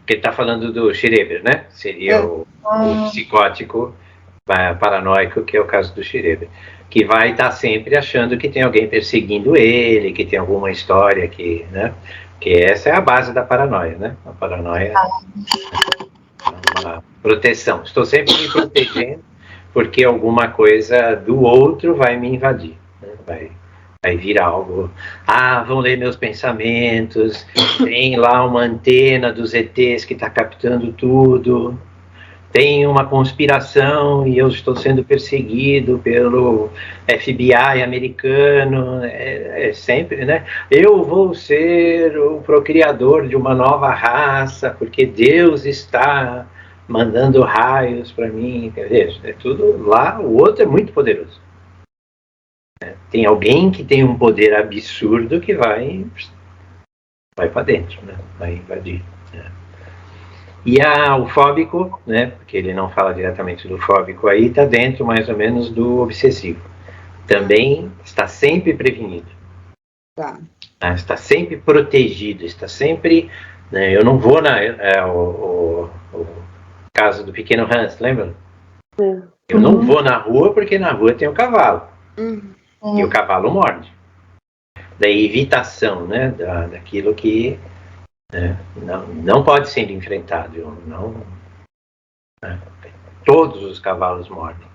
Porque ele está falando do Schreber, né? Seria o psicótico paranoico, que é o caso do Schreber, que vai estar sempre achando que tem alguém perseguindo ele, que tem alguma história que, né? Que essa é a base da paranoia, né? A paranoia é uma proteção. Estou sempre me protegendo porque alguma coisa do outro vai me invadir, né? Vai vir algo, vão ler meus pensamentos, tem lá uma antena dos ETs que está captando tudo, tem uma conspiração e eu estou sendo perseguido pelo FBI americano, sempre, né? Eu vou ser o procriador de uma nova raça, porque Deus está mandando raios para mim, é tudo lá, o outro é muito poderoso. Tem alguém que tem um poder absurdo que vai para dentro, né? Vai invadir. Né? E o fóbico, né? Porque ele não fala diretamente do fóbico aí, está dentro mais ou menos do obsessivo. Também está sempre prevenido. Tá. Está sempre protegido, está sempre... Né? Eu não vou o caso do pequeno Hans, lembra? Eu não vou na rua porque na rua tem o cavalo. E o cavalo morde. Da evitação, né? Daquilo que não pode ser enfrentado. Todos os cavalos mordem.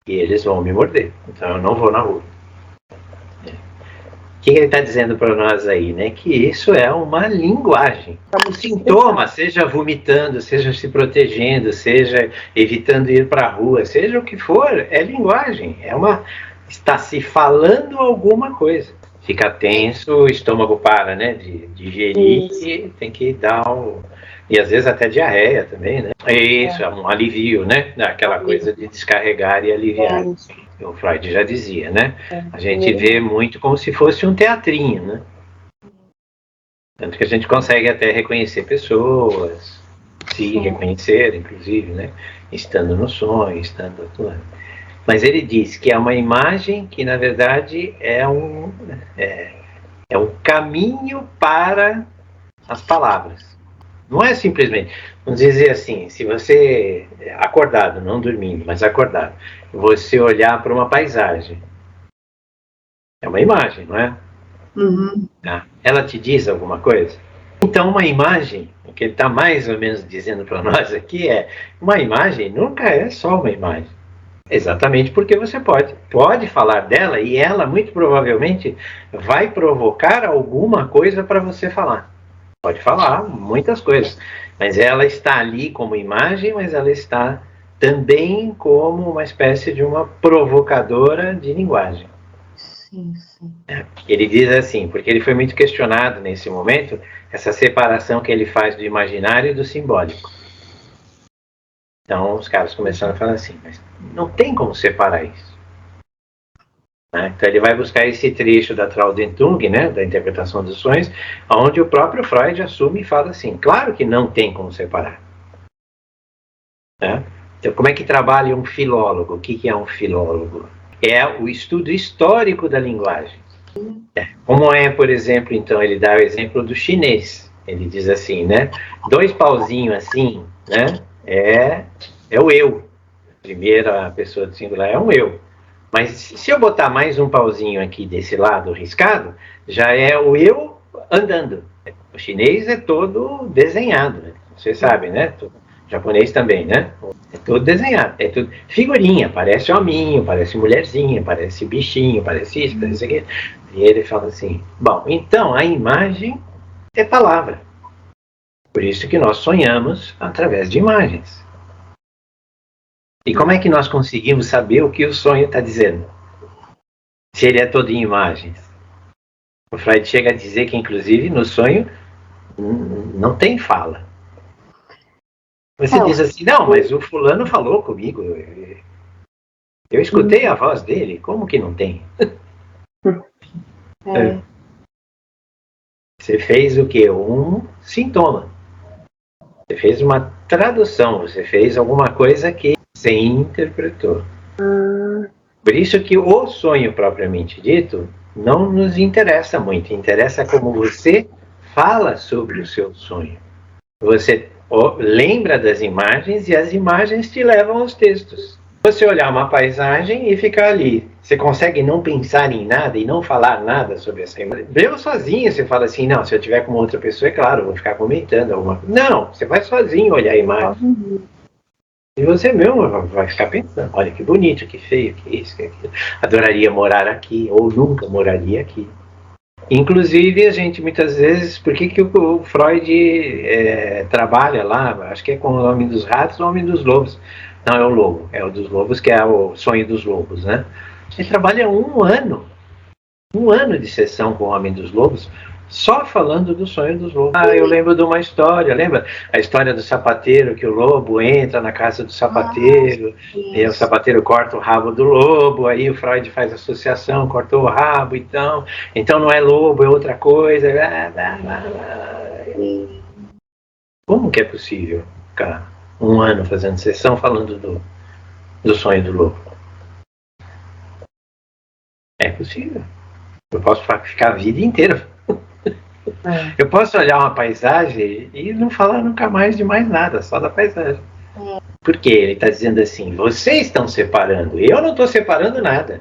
E eles vão me morder. Então eu não vou na rua. O que ele está dizendo para nós aí, né? Que isso é uma linguagem. O sintoma, seja vomitando, seja se protegendo, seja evitando ir para a rua, seja o que for, é linguagem. Está se falando alguma coisa. Fica tenso, o estômago para, né? De digerir e tem que dar E às vezes até diarreia também, né? Isso, é um alivio, né? Aquela coisa de descarregar e aliviar. O Freud já dizia, né? A gente vê muito como se fosse um teatrinho, né? Tanto que a gente consegue até reconhecer pessoas, se reconhecer, inclusive, né? Estando no sonho, estando atuando. Mas ele diz que é uma imagem que, na verdade, é um caminho para as palavras. Não é simplesmente, vamos dizer assim, se você, acordado, não dormindo, mas acordado, você olhar para uma paisagem, é uma imagem, não é? Ela te diz alguma coisa? Então uma imagem, o que ele está mais ou menos dizendo para nós aqui uma imagem nunca é só uma imagem. Exatamente porque você pode falar dela e ela muito provavelmente vai provocar alguma coisa para você falar. Pode falar muitas coisas, mas ela está ali como imagem, mas ela está também como uma espécie de uma provocadora de linguagem. Sim. Ele diz assim, porque ele foi muito questionado nesse momento, essa separação que ele faz do imaginário e do simbólico. Então os caras começaram a falar assim, mas não tem como separar isso. Então ele vai buscar esse trecho da Traudentung, né, da interpretação dos sonhos, onde o próprio Freud assume e fala assim, claro que não tem como separar. Então como é que trabalha um filólogo? O que é um filólogo? É o estudo histórico da linguagem. Como por exemplo, então, ele dá o exemplo do chinês. Ele diz assim, né, 2 pauzinhos assim, né, é o eu. A primeira pessoa do singular é um eu. Mas se eu botar mais um pauzinho aqui desse lado riscado, já é o eu andando. O chinês é todo desenhado, né? Você sabe, né? O japonês também, né? É todo desenhado, é tudo figurinha, parece hominho, parece mulherzinha, parece bichinho, parece isso, parece aquilo. E ele fala assim, bom, então a imagem é palavra. Por isso que nós sonhamos através de imagens. E como é que nós conseguimos saber o que o sonho está dizendo? Se ele é todo em imagens. O Freud chega a dizer que, inclusive, no sonho não tem fala. Você diz assim, não, mas o fulano falou comigo. Eu escutei a voz dele, como que não tem? Você fez o quê? Um sintoma. Você fez uma tradução, você fez alguma coisa que você interpretou. Por isso que o sonho propriamente dito não nos interessa muito. Interessa como você fala sobre o seu sonho. Você lembra das imagens e as imagens te levam aos textos. Você olhar uma paisagem e ficar ali. Você consegue não pensar em nada e não falar nada sobre essa imagem. Eu sozinho, você fala assim, não, se eu tiver com outra pessoa, é claro, eu vou ficar comentando alguma coisa. Não, você vai sozinho olhar a imagem. E você mesmo vai ficar pensando, olha que bonito, que feio, que isso, que aquilo. Adoraria morar aqui, ou nunca moraria aqui. Inclusive, a gente muitas vezes, por que o Freud trabalha lá, acho que é com o Homem dos Ratos ou o Homem dos Lobos. Não, é o Lobo, é o dos Lobos, que é o Sonho dos Lobos, né? Ele trabalha um ano de sessão com o Homem dos Lobos, só falando do Sonho dos Lobos. Eu lembro de uma história, lembra? A história do sapateiro, que o lobo entra na casa do sapateiro, e o sapateiro corta o rabo do lobo, aí o Freud faz associação, cortou o rabo, então não é lobo, é outra coisa. Como que é possível ficar um ano fazendo sessão falando do sonho do lobo? É possível. Eu posso ficar a vida inteira. Eu posso olhar uma paisagem e não falar nunca mais de mais nada, só da paisagem. Porque ele está dizendo assim, vocês estão separando, eu não estou separando nada.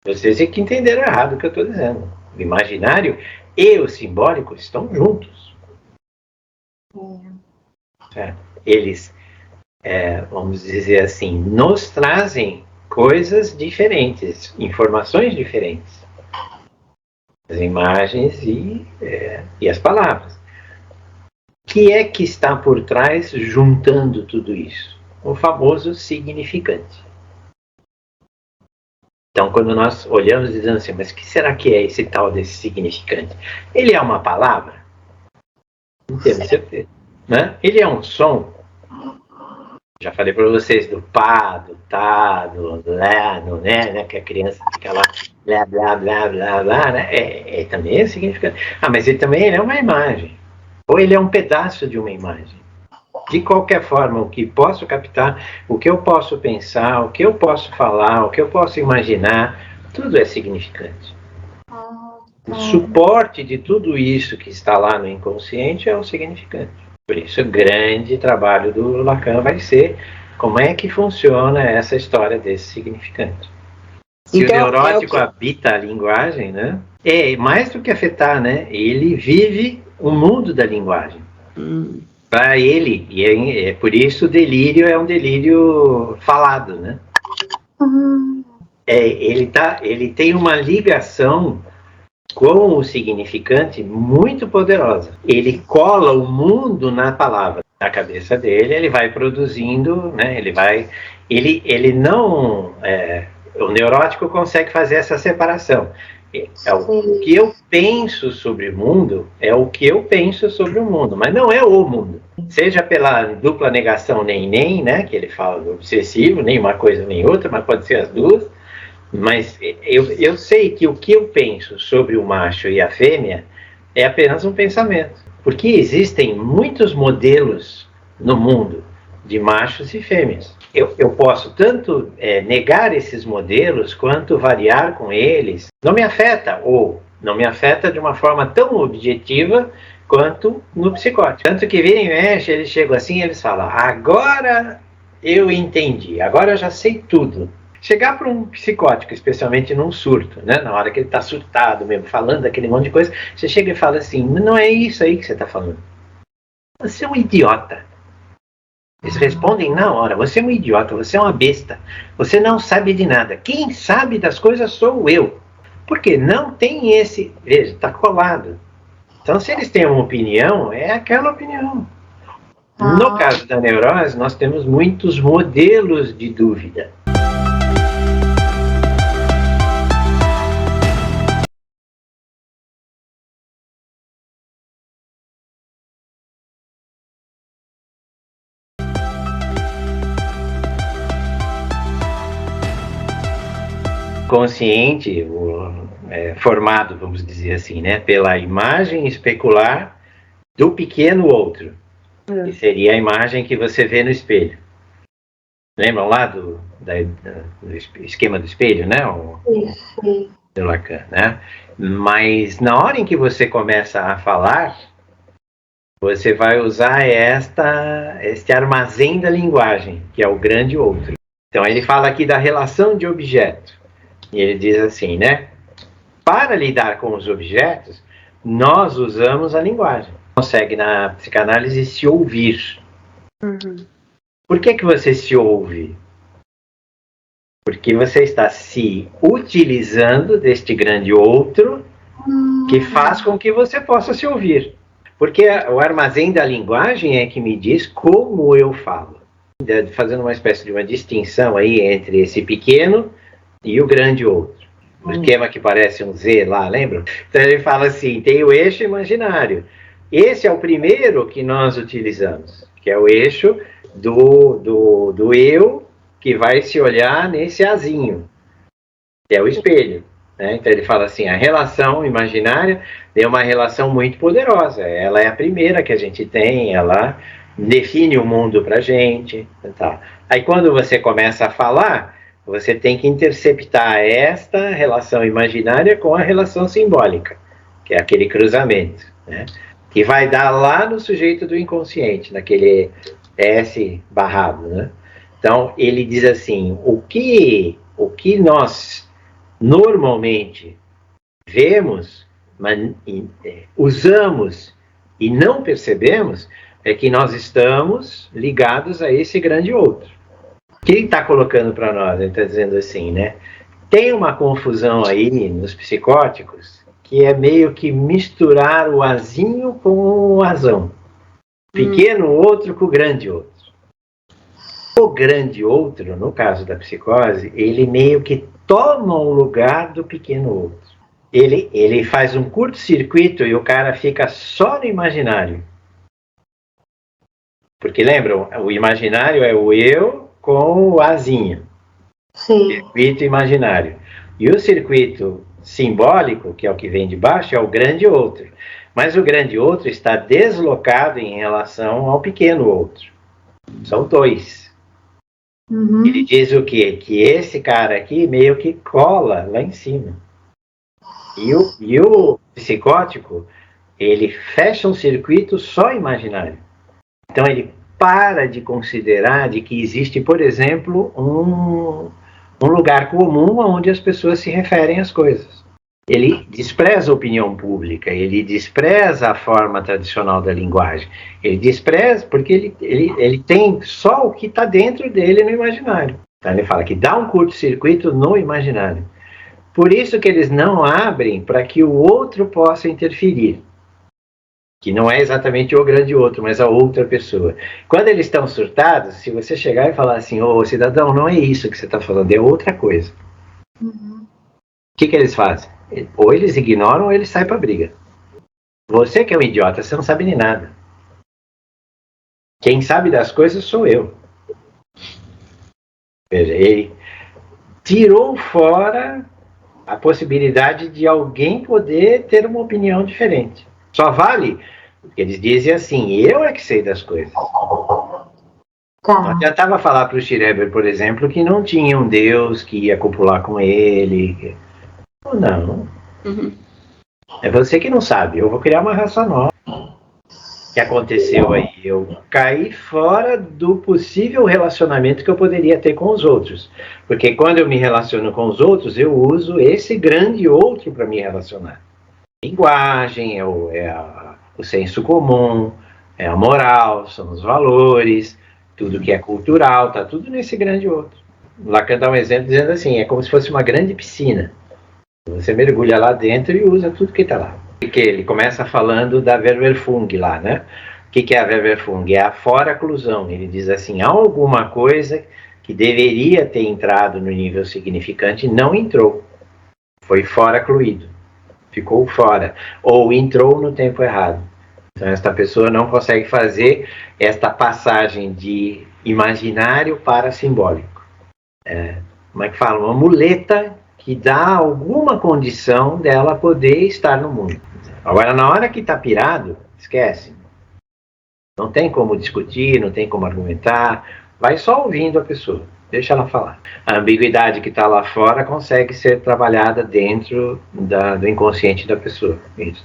Vocês é que entenderam errado o que eu estou dizendo. O imaginário e o simbólico estão juntos. Eles, vamos dizer assim, nos trazem coisas diferentes, informações diferentes. As imagens e as palavras. O que é que está por trás juntando tudo isso? O famoso significante. Então, quando nós olhamos e dizemos assim, mas o que será que é esse tal desse significante? Ele é uma palavra? Não temos certeza. Né? Ele é um som? Já falei para vocês do pá, do tá, do lá, do né, que a criança fica lá, blá, blá, blá, blá, blá, né? Também é significante. Mas ele também é uma imagem. Ou ele é um pedaço de uma imagem. De qualquer forma, o que posso captar, o que eu posso pensar, o que eu posso falar, o que eu posso imaginar, tudo é significante. O suporte de tudo isso que está lá no inconsciente é o significante. Por isso, o grande trabalho do Lacan vai ser como é que funciona essa história desse significante. Se então, o neurótico habita a linguagem, né? Mais do que afetar, né? Ele vive o mundo da linguagem. Para ele, e por isso o delírio é um delírio falado, né? Ele tem uma ligação com o significante muito poderosa. Ele cola o mundo na palavra. Na cabeça dele, ele vai produzindo, né? Ele não... o neurótico consegue fazer essa separação. O que eu penso sobre o mundo é o que eu penso sobre o mundo, mas não é o mundo. Seja pela dupla negação nem, né? Que ele fala do obsessivo, nem uma coisa nem outra, mas pode ser as duas. Mas eu sei que o que eu penso sobre o macho e a fêmea é apenas um pensamento. Porque existem muitos modelos no mundo de machos e fêmeas. Eu posso tanto negar esses modelos quanto variar com eles. Não me afeta, ou não me afeta de uma forma tão objetiva quanto no psicótico. Tanto que vira e mexe, eles chegam assim e eles falam, agora eu entendi, agora eu já sei tudo. Chegar para um psicótico, especialmente num surto, né? Na hora que ele está surtado mesmo, falando aquele monte de coisa, você chega e fala assim, não é isso aí que você está falando. Você é um idiota. Eles respondem na hora, você é um idiota, você é uma besta, você não sabe de nada. Quem sabe das coisas sou eu. Porque não tem esse... Veja, está colado. Então, se eles têm uma opinião, é aquela opinião. No caso da neurose, nós temos muitos modelos de dúvida. Consciente, formado, vamos dizer assim, né, pela imagem especular do pequeno outro, que seria a imagem que você vê no espelho. Lembram lá do esquema do espelho, né? Do Lacan, né? Mas na hora em que você começa a falar, você vai usar este armazém da linguagem, que é o grande outro. Então ele fala aqui da relação de objeto. E ele diz assim, né? Para lidar com os objetos, nós usamos a linguagem. Consegue na psicanálise se ouvir. Por que você se ouve? Porque você está se utilizando deste grande outro que faz com que você possa se ouvir. Porque o armazém da linguagem é que me diz como eu falo. Fazendo uma espécie de uma distinção aí entre esse pequeno e o grande outro. O esquema que parece um Z lá, lembra? Então ele fala assim, tem o eixo imaginário. Esse é o primeiro que nós utilizamos, que é o eixo do eu, que vai se olhar nesse azinho, que é o espelho. Né? Então ele fala assim, a relação imaginária é uma relação muito poderosa. Ela é a primeira que a gente tem, ela define o mundo pra gente. Tá. Aí quando você começa a falar, você tem que interceptar esta relação imaginária com a relação simbólica, que é aquele cruzamento, né? Que vai dar lá no sujeito do inconsciente, naquele S barrado, né? Então, ele diz assim, o que nós normalmente vemos, usamos e não percebemos, é que nós estamos ligados a esse grande outro. O que ele está colocando para nós? Ele está dizendo assim, né? Tem uma confusão aí nos psicóticos que é meio que misturar o azinho com o azão. Pequeno outro com o grande outro. O grande outro, no caso da psicose, ele meio que toma o lugar do pequeno outro. Ele faz um curto-circuito e o cara fica só no imaginário. Porque lembram, o imaginário é o eu com o azinho. Sim. Circuito imaginário. E o circuito simbólico, que é o que vem de baixo, é o grande outro. Mas o grande outro está deslocado em relação ao pequeno outro. São dois. Ele diz o quê? Que esse cara aqui meio que cola lá em cima. E o psicótico, ele fecha um circuito só imaginário. Então ele para de considerar de que existe, por exemplo, um lugar comum onde as pessoas se referem às coisas. Ele despreza a opinião pública, ele despreza a forma tradicional da linguagem. Ele despreza porque ele tem só o que está dentro dele no imaginário. Então ele fala que dá um curto-circuito no imaginário. Por isso que eles não abrem para que o outro possa interferir. Que não é exatamente o grande outro, mas a outra pessoa. Quando eles estão surtados, se você chegar e falar assim, ô cidadão, não é isso que você está falando, é outra coisa. O que eles fazem? Ou eles ignoram ou eles saem para briga. Você que é um idiota, você não sabe nem nada. Quem sabe das coisas sou eu. Veja, ele tirou fora a possibilidade de alguém poder ter uma opinião diferente. Só vale, eles dizem assim, eu é que sei das coisas. Tá. Não adiantava falar para o Schreber, por exemplo, que não tinha um Deus que ia copular com ele. Não. É você que não sabe, eu vou criar uma raça nova. O que aconteceu aí? Eu caí fora do possível relacionamento que eu poderia ter com os outros. Porque quando eu me relaciono com os outros, eu uso esse grande outro para me relacionar. Linguagem, é o senso comum, é a moral, são os valores, tudo que é cultural, tá tudo nesse grande outro. Lacan dá um exemplo dizendo assim, é como se fosse uma grande piscina. Você mergulha lá dentro e usa tudo que está lá. Porque ele começa falando da Verwerfung lá, né? O que é a Verwerfung? É a fora-clusão. Ele diz assim, há alguma coisa que deveria ter entrado no nível significante e não entrou. Foi fora-cluído. Ficou fora, ou entrou no tempo errado. Então esta pessoa não consegue fazer esta passagem de imaginário para simbólico. Como é que fala? Uma muleta que dá alguma condição dela poder estar no mundo. Agora, na hora que está pirado, esquece. Não tem como discutir, não tem como argumentar, vai só ouvindo a pessoa. Deixa ela falar. A ambiguidade que está lá fora consegue ser trabalhada dentro do inconsciente da pessoa. Isso.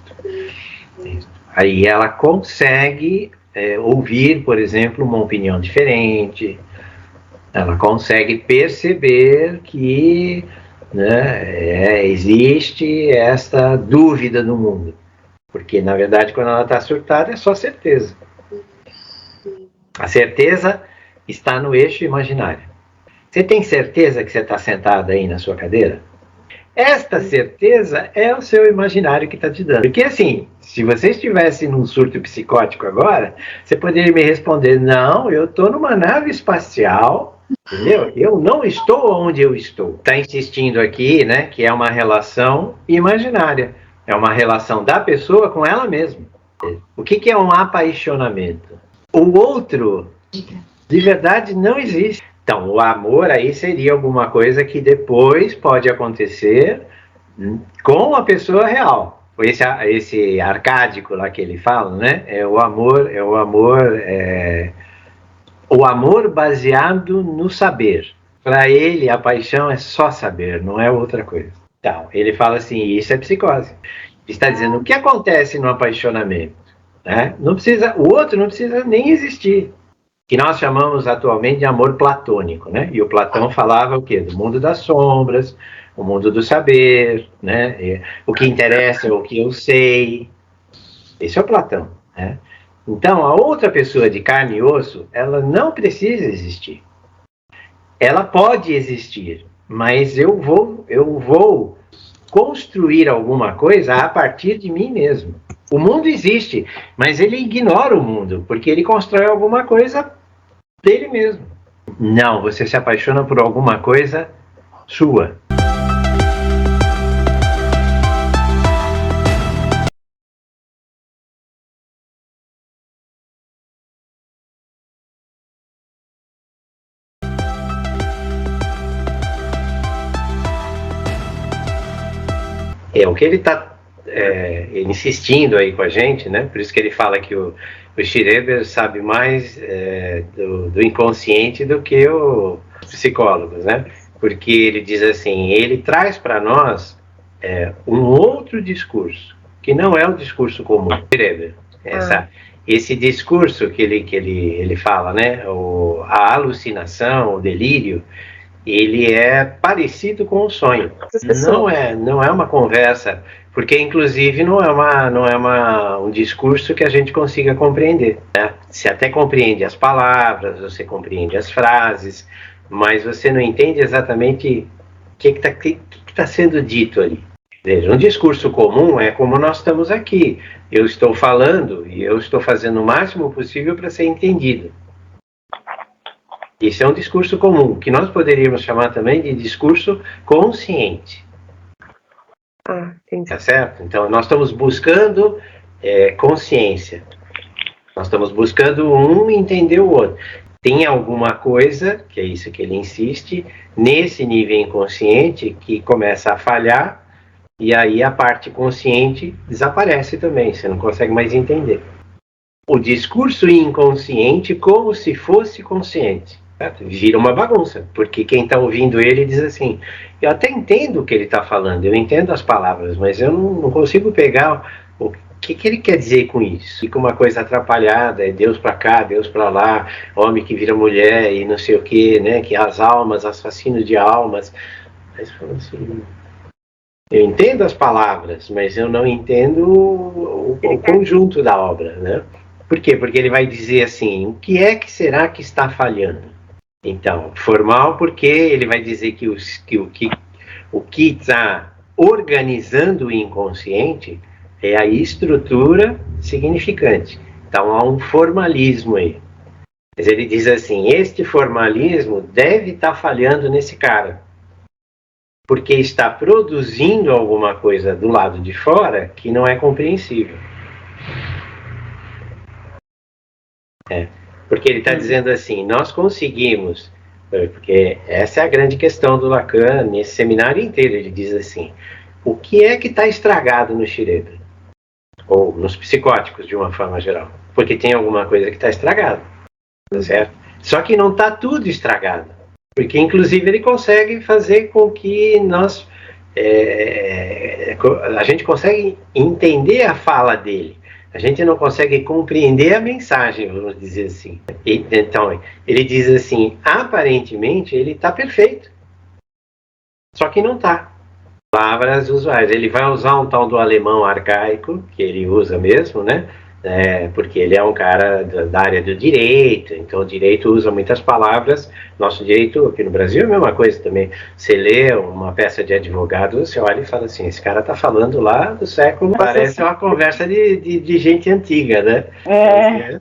Aí ela consegue ouvir, por exemplo, uma opinião diferente, ela consegue perceber que, né, existe esta dúvida no mundo. Porque, na verdade, quando ela está surtada, é só certeza. A certeza está no eixo imaginário. Você tem certeza que você está sentado aí na sua cadeira? Esta certeza é o seu imaginário que está te dando. Porque, assim, se você estivesse num surto psicótico agora, você poderia me responder: não, eu estou numa nave espacial, entendeu? Eu não estou onde eu estou. Está insistindo aqui, né, que é uma relação imaginária. É uma relação da pessoa com ela mesma. O que é um apaixonamento? O outro, de verdade, não existe. Então, o amor aí seria alguma coisa que depois pode acontecer com a pessoa real. Esse arcádico lá que ele fala, né? O amor baseado no saber. Para ele, a paixão é só saber, não é outra coisa. Então, ele fala assim, isso é psicose. Ele está dizendo, o que acontece no apaixonamento? Né? O outro não precisa nem existir. Que nós chamamos atualmente de amor platônico, né? E o Platão falava o quê? Do mundo das sombras, o mundo do saber, né? O que interessa é o que eu sei. Esse é o Platão, né? Então, a outra pessoa de carne e osso, ela não precisa existir. Ela pode existir, mas eu vou construir alguma coisa a partir de mim mesmo. O mundo existe, mas ele ignora o mundo, porque ele constrói alguma coisa dele mesmo. Não, você se apaixona por alguma coisa sua. O que ele está insistindo aí com a gente, né? Por isso que ele fala que o Schreber sabe mais do inconsciente do que os psicólogos, né? Porque ele diz assim, ele traz para nós um outro discurso, que não é o discurso comum. Schreber, esse discurso que ele fala, né? A alucinação, o delírio, ele é parecido com o sonho. Não é uma conversa, porque inclusive não é um discurso que a gente consiga compreender, né? Você até compreende as palavras, você compreende as frases, mas você não entende exatamente o que está sendo dito ali. Veja, um discurso comum é como nós estamos aqui. Eu estou falando e eu estou fazendo o máximo possível para ser entendido. Isso é um discurso comum, que nós poderíamos chamar também de discurso consciente. Tá certo? Então, nós estamos buscando consciência. Nós estamos buscando um entender o outro. Tem alguma coisa, que é isso que ele insiste, nesse nível inconsciente que começa a falhar, e aí a parte consciente desaparece também, você não consegue mais entender. O discurso inconsciente como se fosse consciente. Vira uma bagunça, porque quem está ouvindo ele diz assim, eu até entendo o que ele está falando, eu entendo as palavras, mas eu não consigo pegar o que ele quer dizer com isso. Fica uma coisa atrapalhada, é Deus para cá, Deus para lá, homem que vira mulher e não sei o que, né, que as almas, assassinos de almas. Mas assim, eu entendo as palavras, mas eu não entendo o conjunto da obra, né? Por quê? Porque ele vai dizer assim, o que é que será que está falhando? Então, formal, porque ele vai dizer que o que está organizando o inconsciente é a estrutura significante. Então, há um formalismo aí. Mas ele diz assim, este formalismo deve estar falhando nesse cara, porque está produzindo alguma coisa do lado de fora que não é compreensível. Porque ele está dizendo assim, nós conseguimos, porque essa é a grande questão do Lacan, nesse seminário inteiro, ele diz assim, o que é que está estragado no Schreber? Ou nos psicóticos, de uma forma geral? Porque tem alguma coisa que está estragada, certo? Só que não está tudo estragado, porque inclusive ele consegue fazer com que a gente consegue entender a fala dele, A gente não consegue compreender a mensagem, vamos dizer assim. Então, ele diz assim, aparentemente ele está perfeito. Só que não está. Palavras usuais. Ele vai usar um tal do alemão arcaico, que ele usa mesmo, né? Porque ele é um cara da área do direito, então o direito usa muitas palavras. Nosso direito aqui no Brasil é a mesma coisa também. Você lê uma peça de advogado, você olha e fala assim, esse cara está falando lá do século, parece uma conversa de gente antiga, né?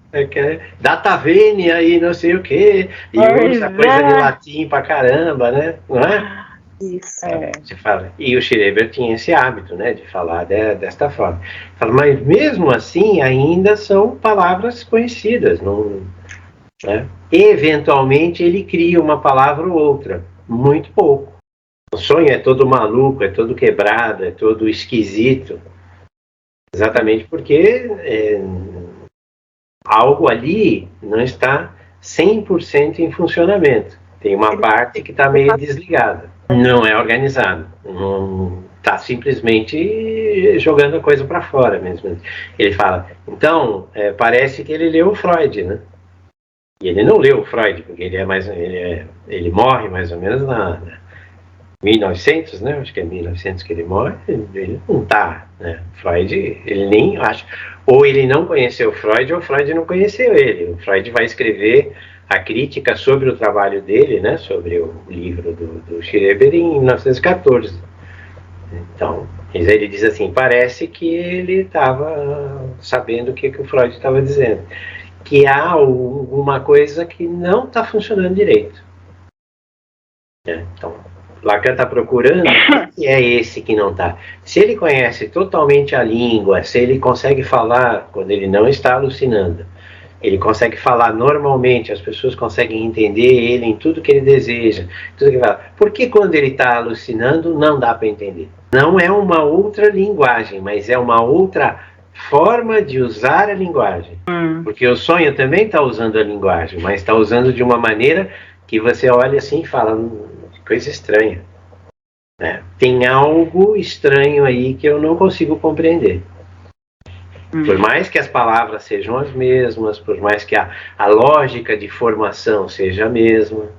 Data venia e não sei o quê, e usa coisa de latim pra caramba, né? Não é? Isso. Você fala. E o Schreber tinha esse hábito, né, de falar desta forma. Fala, mas mesmo assim ainda são palavras conhecidas. Não, né? Eventualmente ele cria uma palavra ou outra, muito pouco. O sonho é todo maluco, é todo quebrado, é todo esquisito. Exatamente porque algo ali não está 100% em funcionamento. Tem uma parte que está meio desligada. Não é organizado. Não está simplesmente jogando a coisa para fora mesmo. Ele fala, então, parece que ele leu o Freud, né? E ele não leu o Freud, porque ele morre mais ou menos na 1900, né? Acho que é 1900 que ele morre. Ele não está, né? Freud, ele nem acha. Ou ele não conheceu Freud, ou Freud não conheceu ele. O Freud vai escrever a crítica sobre o trabalho dele, né, sobre o livro do Schreber em 1914. Então, ele diz assim, parece que ele estava sabendo o que o Freud estava dizendo, que há alguma coisa que não está funcionando direito. Então, Lacan está procurando e é esse que não está. Se ele conhece totalmente a língua, se ele consegue falar quando ele não está alucinando, ele consegue falar normalmente, as pessoas conseguem entender ele em tudo que ele deseja, tudo que ele fala. Por que quando ele está alucinando não dá para entender? Não é uma outra linguagem, mas é uma outra forma de usar a linguagem. Porque o sonho também está usando a linguagem, mas está usando de uma maneira que você olha assim e fala, que coisa estranha. Né? Tem algo estranho aí que eu não consigo compreender. Por mais que as palavras sejam as mesmas, por mais que a lógica de formação seja a mesma.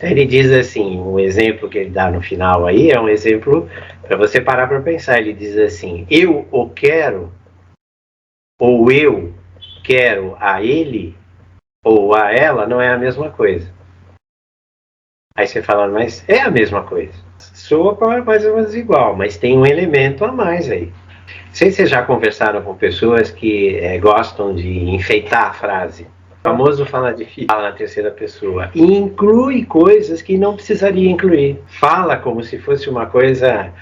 Ele diz assim, um exemplo que ele dá no final aí é um exemplo para você parar para pensar. Ele diz assim, eu o quero, ou eu quero a ele, ou a ela, não é a mesma coisa. Aí você fala, mas é a mesma coisa. Soa mais ou menos igual, mas tem um elemento a mais aí. Não sei se vocês já conversaram com pessoas que gostam de enfeitar a frase. O famoso fala na terceira pessoa. E inclui coisas que não precisaria incluir. Fala como se fosse uma coisa...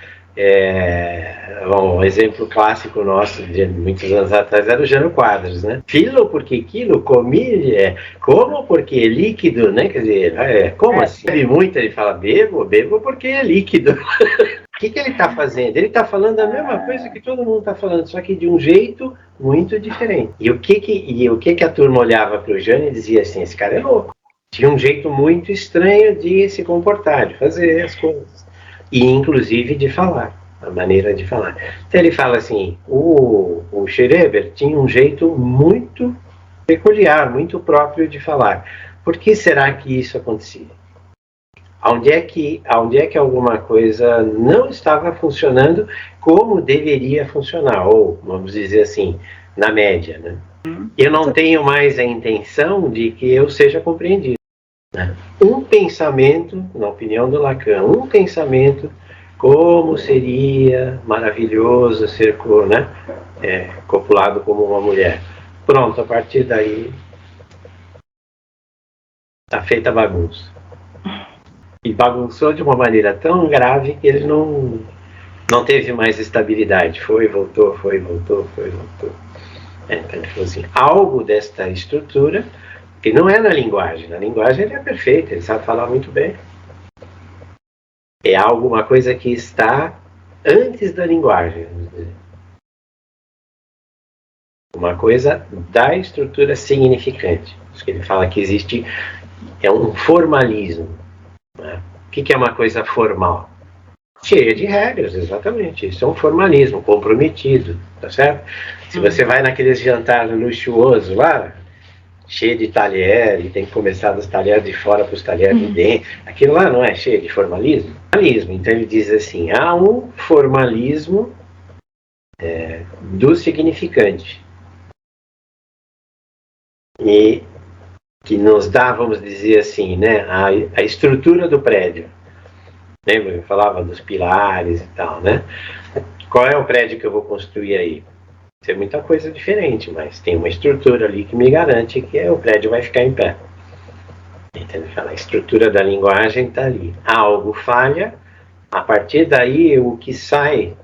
um exemplo clássico nosso de muitos anos atrás era o Jânio Quadros, né? Filo porque quilo, comi, como porque é líquido, né? Quer dizer, como assim? Bebe muito, ele fala bebo porque é líquido. O que ele está fazendo? Ele está falando a mesma coisa que todo mundo está falando, só que de um jeito muito diferente. E o que a turma olhava para o Jânio e dizia assim, esse cara é louco. Tinha um jeito muito estranho de se comportar, de fazer as coisas. E inclusive de falar, a maneira de falar. Então ele fala assim, o Schreber tinha um jeito muito peculiar, muito próprio de falar. Por que será que isso acontecia? Onde é que alguma coisa não estava funcionando como deveria funcionar, ou vamos dizer assim, na média, né? Eu não tenho mais a intenção de que eu seja compreendido. Um pensamento, na opinião do Lacan, um pensamento, como seria maravilhoso ser copulado como uma mulher. Pronto, a partir daí está feita a bagunça. E bagunçou de uma maneira tão grave que ele não teve mais estabilidade. Foi, voltou, foi, voltou, foi, voltou. Então ele falou assim, algo desta estrutura, que não é na linguagem ele é perfeito, ele sabe falar muito bem. É alguma coisa que está antes da linguagem, vamos dizer. Uma coisa da estrutura significante. Isso que ele fala que existe, é um formalismo. O que é uma coisa formal? Cheia de regras, exatamente. Isso é um formalismo comprometido, tá certo? Se você vai naqueles jantares luxuosos lá, cheio de talher, e tem que começar dos talheres de fora para os talheres de dentro, aquilo lá não é cheio de formalismo? Então ele diz assim, há um formalismo do significante. E que nos dá, vamos dizer assim, né, a estrutura do prédio. Lembra que eu falava dos pilares e tal, né? Qual é o prédio que eu vou construir aí? Vai ser muita coisa diferente, mas tem uma estrutura ali que me garante que o prédio vai ficar em pé. Entendeu? A estrutura da linguagem está ali. Algo falha, a partir daí o que sai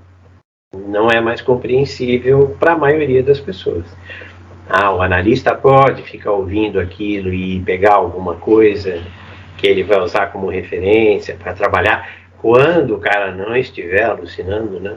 não é mais compreensível para a maioria das pessoas. O analista pode ficar ouvindo aquilo e pegar alguma coisa que ele vai usar como referência para trabalhar quando o cara não estiver alucinando, né?